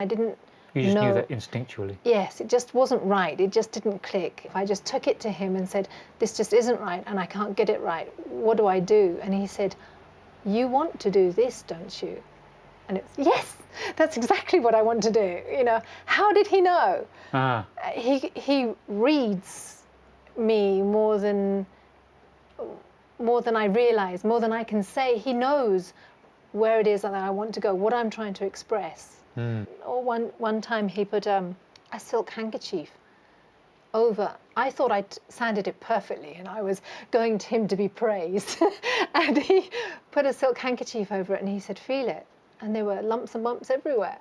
I didn't You just know. knew that instinctually. Yes, it just wasn't right. It just didn't click. If I just took it to him and said, this just isn't right and I can't get it right, what do I do? And he said, you want to do this, don't you? And it's, yes, that's exactly what I want to do. You know, how did he know? He reads me more than I realize, more than I can say. He knows where it is that I want to go, what I'm trying to express. Or one time he put a silk handkerchief over. I thought I'd sanded it perfectly and I was going to him to be praised. And he put a silk handkerchief over it and he said, feel it. And there were lumps and bumps everywhere.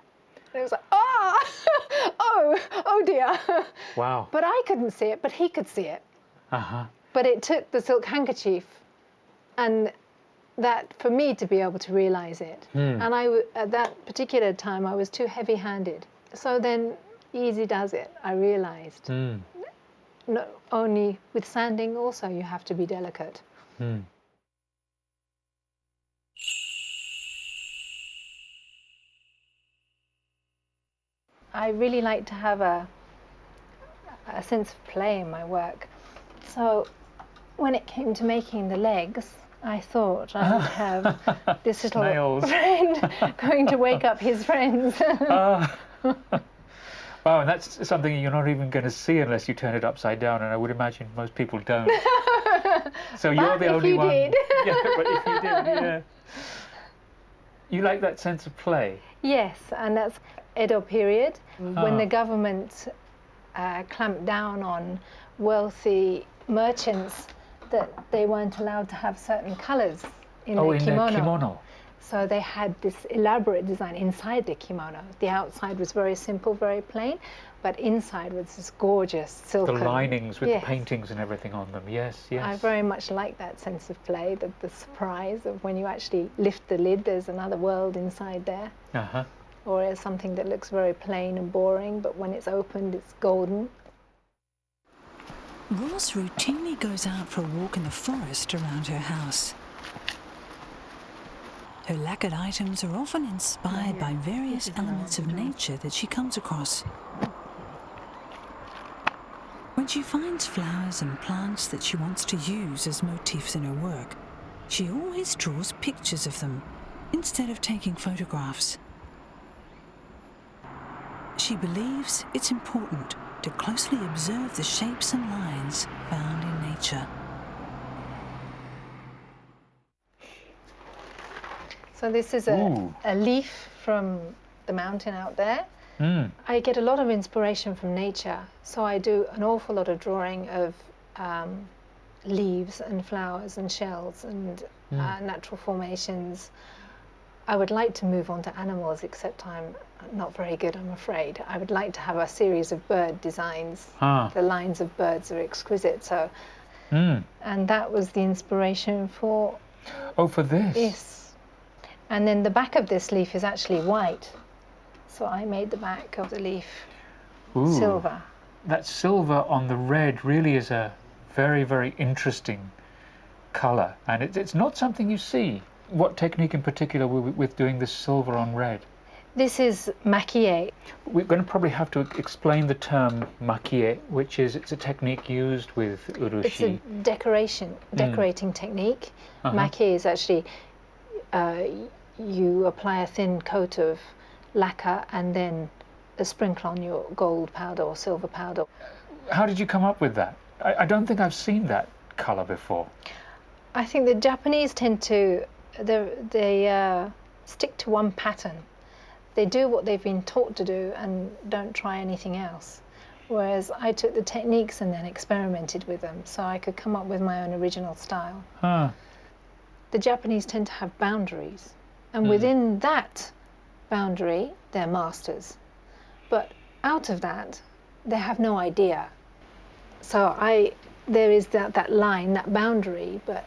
And it was like, oh dear. Wow. But I couldn't see it, but he could see it. But it took the silk handkerchief and that for me to be able to realize it. And at that particular time, I was too heavy-handed. So then, easy does it, I realized. Not only with sanding, also you have to be delicate. I really like to have a sense of play in my work. So when it came to making the legs, I thought I would have this little friend going to wake up his friends. Wow, and that's something you're not even going to see unless you turn it upside down, and I would imagine most people don't. So you're the only one. Did. Yeah, but if you did, yeah. You like that sense of play? Yes, and that's Edo period, when the government clamped down on wealthy merchants that they weren't allowed to have certain colours in the kimono. So they had this elaborate design inside the kimono. The outside was very simple, very plain, but inside was this gorgeous silken. The linings with the paintings and everything on them, yes, yes. I very much like that sense of play, the surprise of when you actually lift the lid, there's another world inside there. Or it's something that looks very plain and boring, but when it's opened, it's golden. Ross routinely goes out for a walk in the forest around her house. Her lacquered items are often inspired by various elements of nature that she comes across. When she finds flowers and plants that she wants to use as motifs in her work, she always draws pictures of them instead of taking photographs. She believes it's important to closely observe the shapes and lines found in nature. So this is a leaf from the mountain out there. I get a lot of inspiration from nature, so I do an awful lot of drawing of leaves and flowers and shells and natural formations. I would like to move on to animals, except I'm not very good, I'm afraid. I would like to have a series of bird designs. The lines of birds are exquisite, so. And that was the inspiration for. Oh, for this? Yes. And then the back of this leaf is actually white. So I made the back of the leaf silver. That silver on the red really is a very, very interesting colour. And it's not something you see. What technique in particular with doing this silver on red? This is maquille. We're going to probably have to explain the term maquille, which is it's a technique used with urushi. It's a decorating technique. Maquille is actually you apply a thin coat of lacquer and then a sprinkle on your gold powder or silver powder. How did you come up with that? I don't think I've seen that colour before. I think the Japanese tend to they stick to one pattern. They do what they've been taught to do and don't try anything else. Whereas I took the techniques and then experimented with them so I could come up with my own original style. The Japanese tend to have boundaries, and within that boundary they're masters. But out of that they have no idea. So there is that line, that boundary, but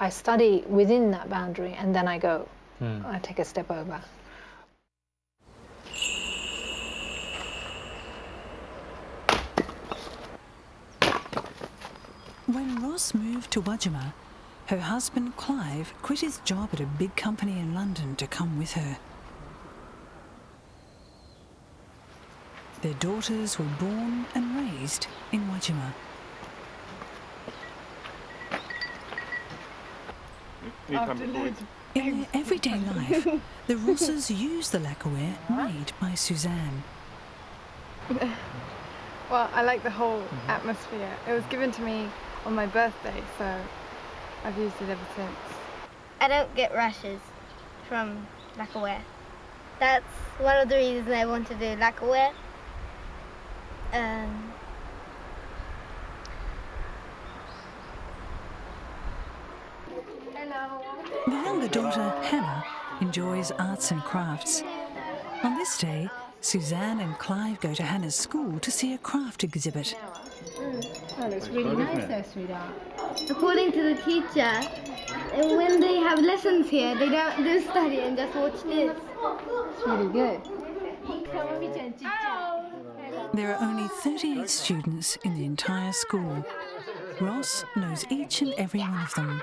I study within that boundary and then I go, I take a step over. When Ross moved to Wajima, her husband Clive quit his job at a big company in London to come with her. Their daughters were born and raised in Wajima. In their everyday life, the Rosses use the lacquerware made by Suzanne. Well, I like the whole atmosphere. It was given to me on my birthday, so I've used it ever since. I don't get rashes from lacquerware. That's one of the reasons I want to do lacquerware. The younger daughter, Hannah, enjoys arts and crafts. On this day, Suzanne and Clive go to Hannah's school to see a craft exhibit. Well, it's really nice there, sweetheart. According to the teacher, when they have lessons here, they don't do study and just watch this. It's really good. There are only 38 students in the entire school. Ross knows each and every one of them.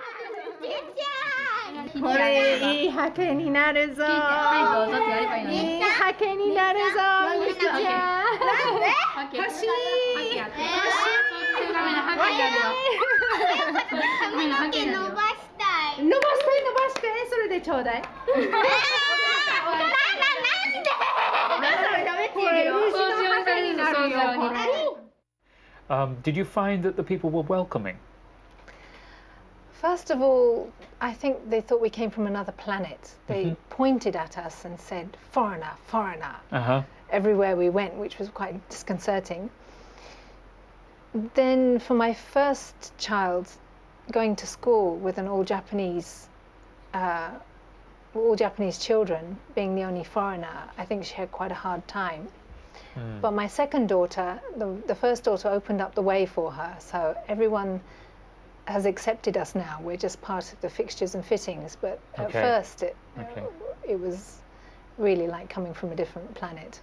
これいいハケになるぞ。はい、どうぞってやればいいのに。いいハケになるぞ、みすちゃん。なんで？欲しい。欲しい。髪の毛伸ばしたい。伸ばして、それでちょうだい。Did you find that the people were welcoming? First of all, I think they thought we came from another planet. They pointed at us and said, foreigner, foreigner, everywhere we went, which was quite disconcerting. Then for my first child, going to school with an all Japanese children, being the only foreigner, I think she had quite a hard time. But my second daughter, the first daughter opened up the way for her, so everyone has accepted us now. We're just part of the fixtures and fittings, but at first it was really like coming from a different planet.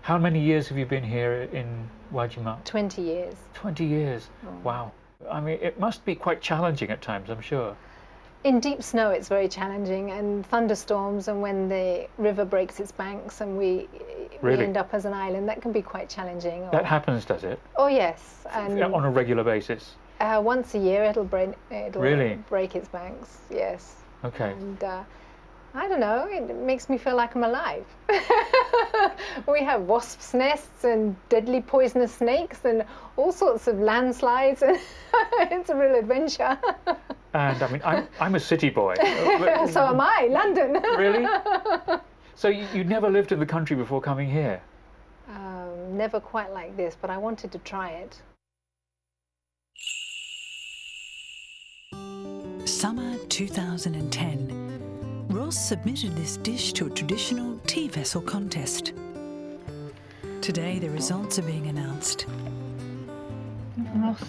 How many years have you been here in Wajima? 20 years. 20 years, wow. I mean, it must be quite challenging at times, I'm sure. In deep snow it's very challenging, and thunderstorms, and when the river breaks its banks and we end up as an island, that can be quite challenging. That happens, does it? Oh yes. And on a regular basis? Once a year it'll break its banks, yes. Okay. And I don't know, it makes me feel like I'm alive. We have wasps' nests and deadly poisonous snakes and all sorts of landslides. It's a real adventure. And I mean, I'm a city boy. So am I, London. Really? So you never lived in the country before coming here? Never quite like this, but I wanted to try it. Summer 2010. Ross submitted this dish to a traditional tea vessel contest. Today the results are being announced. Ross.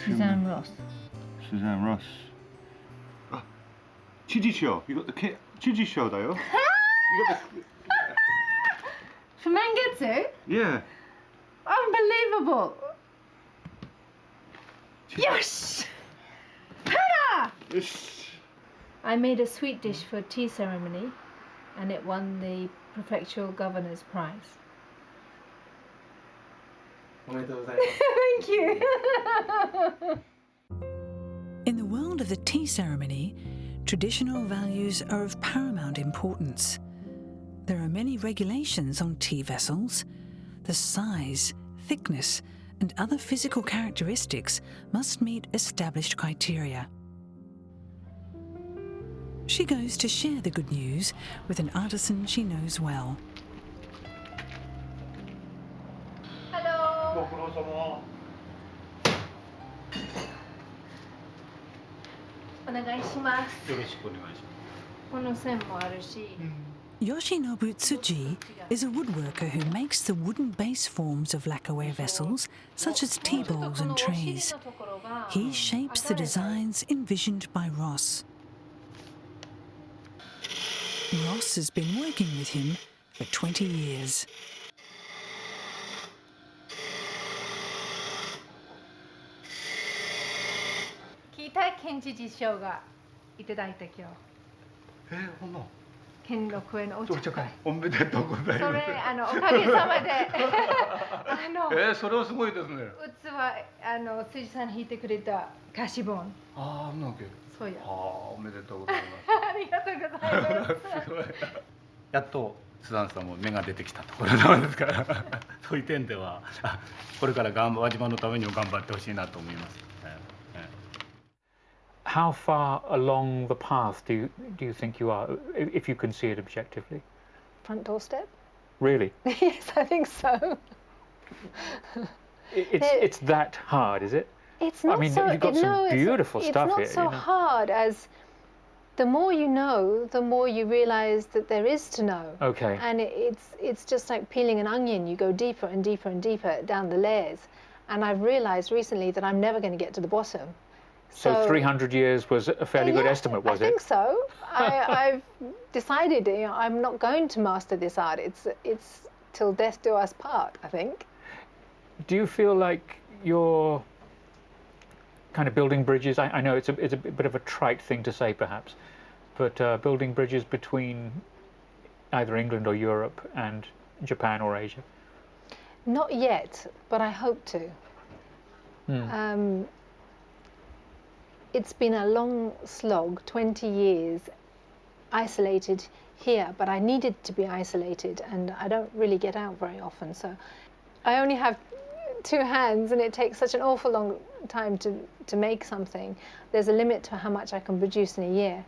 Suzanne Ross. Suzanne Ross. Ah, Chiji show. You got the kit. Chiji show, though. You got the. From Mangetsu? Yeah. Unbelievable. Yes! Hannah! Yes. I made a sweet dish for a tea ceremony, and it won the prefectural governor's prize. Thank you. In the world of the tea ceremony, traditional values are of paramount importance. There are many regulations on tea vessels. The size, thickness, and other physical characteristics must meet established criteria. She goes to share the good news with an artisan she knows well. Hello. Yoshinobu Tsuji is a woodworker who makes the wooden base forms of lacquerware vessels, such as tea bowls and trays. He shapes the designs envisioned by Ross. Ross has been working with him for 20 years. 兼六園お茶会。おめでとうございそれます。おかげさまでそれはすごいですね。器辻さん弾いてくれた菓子本。ああ、なんか。そうや。おめでとうございます。ありがとうございます。すごい。やっとスザンさんも芽が出てきたところなんですからそういう点ではこれから輪島のためにも頑張ってほしいなと思います。How far along the path do you think you are, if you can see it objectively? Front doorstep? Really? Yes, I think so. It's that hard, is it? It's not I mean, so, you've got some beautiful stuff here. It's not so hard as the more you know, the more you realize that there is to know. Okay. And it's just like peeling an onion. You go deeper and deeper and deeper down the layers. And I've realized recently that I'm never going to get to the bottom. So 300 years was a fairly good estimate, was it? I think so. I've decided, I'm not going to master this art. It's till death do us part, I think. Do you feel like you're kind of building bridges? I know it's a bit of a trite thing to say, perhaps, but building bridges between either England or Europe and Japan or Asia? Not yet, but I hope to. It's been a long slog, 20 years, isolated here, but I needed to be isolated, and I don't really get out very often, so I only have 2 hands, and it takes such an awful long time to make something. There's a limit to how much I can produce in a year,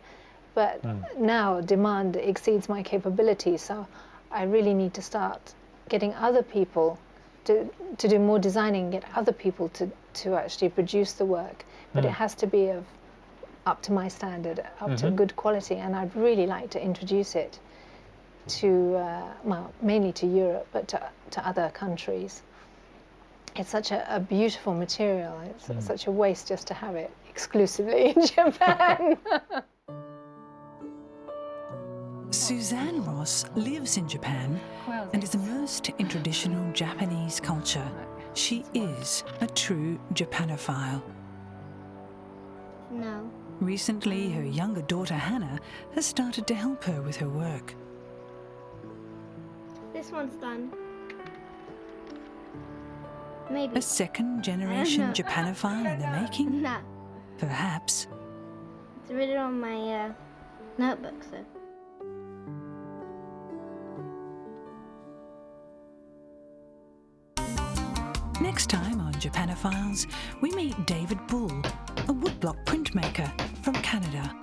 but now demand exceeds my capability, so I really need to start getting other people to do more designing, get other people to actually produce the work. But it has to be up to my standard, up to good quality, and I'd really like to introduce it to, well, mainly to Europe, but to other countries. It's such a beautiful material. It's such a waste just to have it exclusively in Japan. Suzanne Ross lives in Japan and is immersed in traditional Japanese culture. She is a true Japanophile. No. Recently, her younger daughter Hannah has started to help her with her work. This one's done. Maybe. A second-generation Japanophile in the making? No. Perhaps. It's written on my notebook, so. Next time on Japanophiles, we meet David Bull, a woodblock printmaker from Canada.